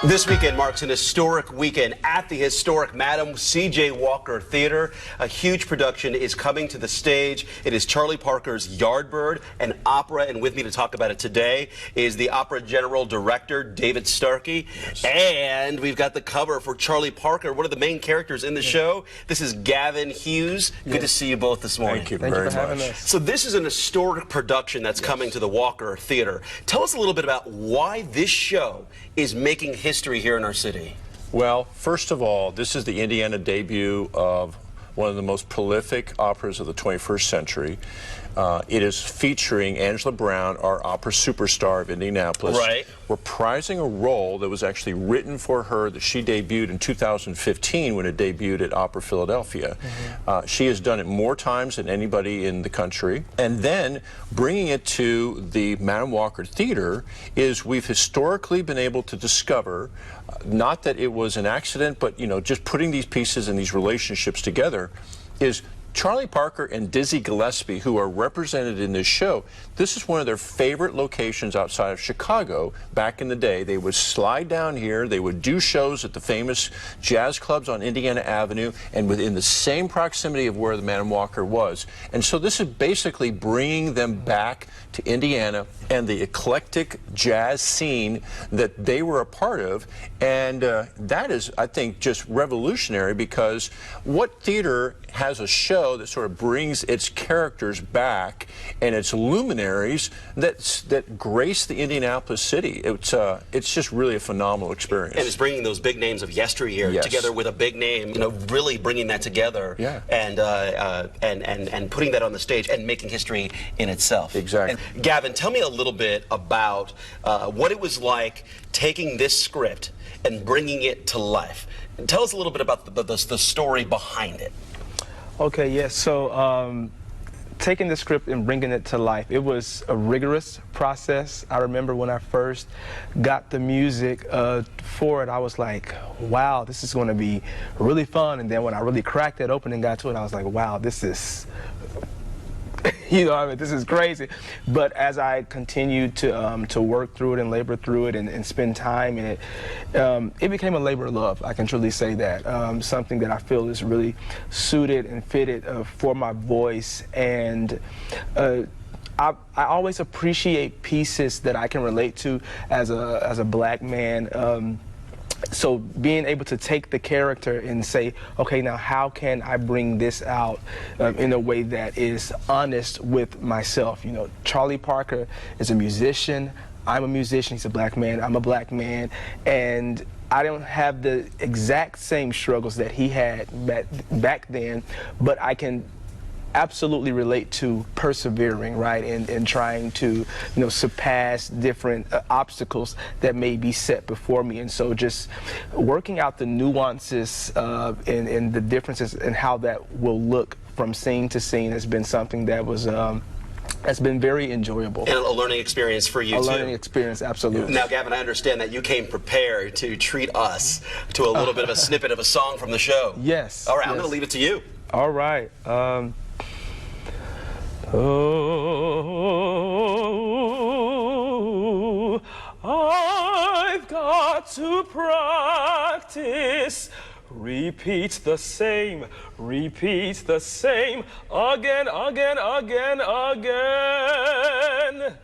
This weekend marks an historic weekend at the historic Madam C.J. Walker Theater. A huge production is coming to the stage. It is Charlie Parker's Yardbird, an opera, and with me to talk about it today is the opera general director, David Starkey. Yes. And we've got the cover for Charlie Parker, one of the main characters in the show. This is Gavin, Hughes. Good to see you both this morning. Thank you very much. Having us. So this is an historic production that's coming to the Walker Theater. Tell us a little bit about why this show is making history here in our city. Well, first of all, this is the Indiana debut of one of the most prolific operas of the 21st century. It is featuring Angela Brown, our opera superstar of Indianapolis. Right. We're prizing a role that was actually written for her that she debuted in 2015 when it debuted at Opera Philadelphia. She has done it more times than anybody in the country. And then bringing it to the Madam Walker Theater is we've historically been able to discover, not that it was an accident, but just putting these pieces and these relationships together, is Charlie Parker and Dizzy Gillespie, who are represented in this show. This is one of their favorite locations outside of Chicago. Back in the day, they would slide down here, they would do shows at the famous jazz clubs on Indiana Avenue and within the same proximity of where the Madam Walker was. And so this is basically bringing them back to Indiana and the eclectic jazz scene that they were a part of. And that is, I think, just revolutionary, because what theater has a show that sort of brings its characters back and its luminaries that grace the Indianapolis city? It's just really a phenomenal experience. And it's bringing those big names of yesteryear together with a big name, really bringing that together and putting that on the stage and making history in itself. Exactly. And Gavin, tell me a little bit about what it was like taking this script and bringing it to life. And tell us a little bit about the story behind it. Okay, yes. So taking the script and bringing it to life, it was a rigorous process. I remember when I first got the music for it, I was like, wow, this is going to be really fun. And then when I really cracked it open and got to it, I was like, wow, this is... this is crazy. But as I continued to work through it and labor through it and spend time in it, it became a labor of love. I can truly say that. Something that I feel is really suited and fitted for my voice. And I always appreciate pieces that I can relate to as a black man. So being able to take the character and say, okay, now how can I bring this out in a way that is honest with myself? Charlie Parker is a musician. I'm a musician. He's a black man. I'm a black man. And I don't have the exact same struggles that he had back then, but I can absolutely relate to persevering, right, and trying to surpass different obstacles that may be set before me. And so just working out the nuances and the differences and how that will look from scene to scene has been something that was that's been very enjoyable. And a learning experience for you, too. A learning experience, absolutely. Now, Gavin, I understand that you came prepared to treat us to a little bit of a snippet of a song from the show. Yes. All right, I'm going to leave it to you. All right. Oh, I've got to practice. Repeat the same, again, again, again, again.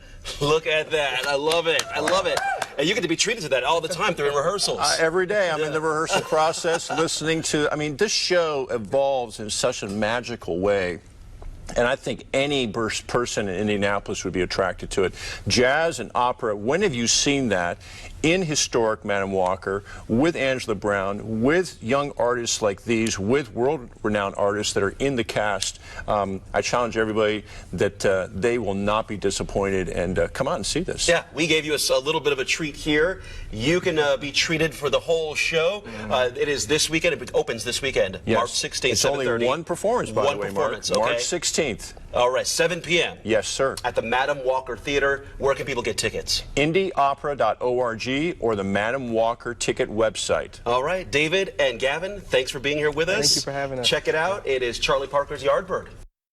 Look at that. I love it. I love it. And you get to be treated to that all the time during rehearsals. Every day I'm in the rehearsal process listening to, this show evolves in such a magical way. And I think any person in Indianapolis would be attracted to it. Jazz and opera, when have you seen that in historic Madam Walker, with Angela Brown, with young artists like these, with world-renowned artists that are in the cast? I challenge everybody that they will not be disappointed, and come out and see this. Yeah, we gave you a little bit of a treat here. You can be treated for the whole show. It is this weekend. It opens this weekend, yes. March 16th, It's 7:30. only one performance, by the way, Marc. Okay. March 16th. All right, 7 p.m. Yes, sir. At the Madam Walker Theater. Where can people get tickets? IndyOpera.org or the Madam Walker ticket website. All right, David and Gavin, thanks for being here with us. Thank you for having us. Check it out. It is Charlie Parker's Yardbird.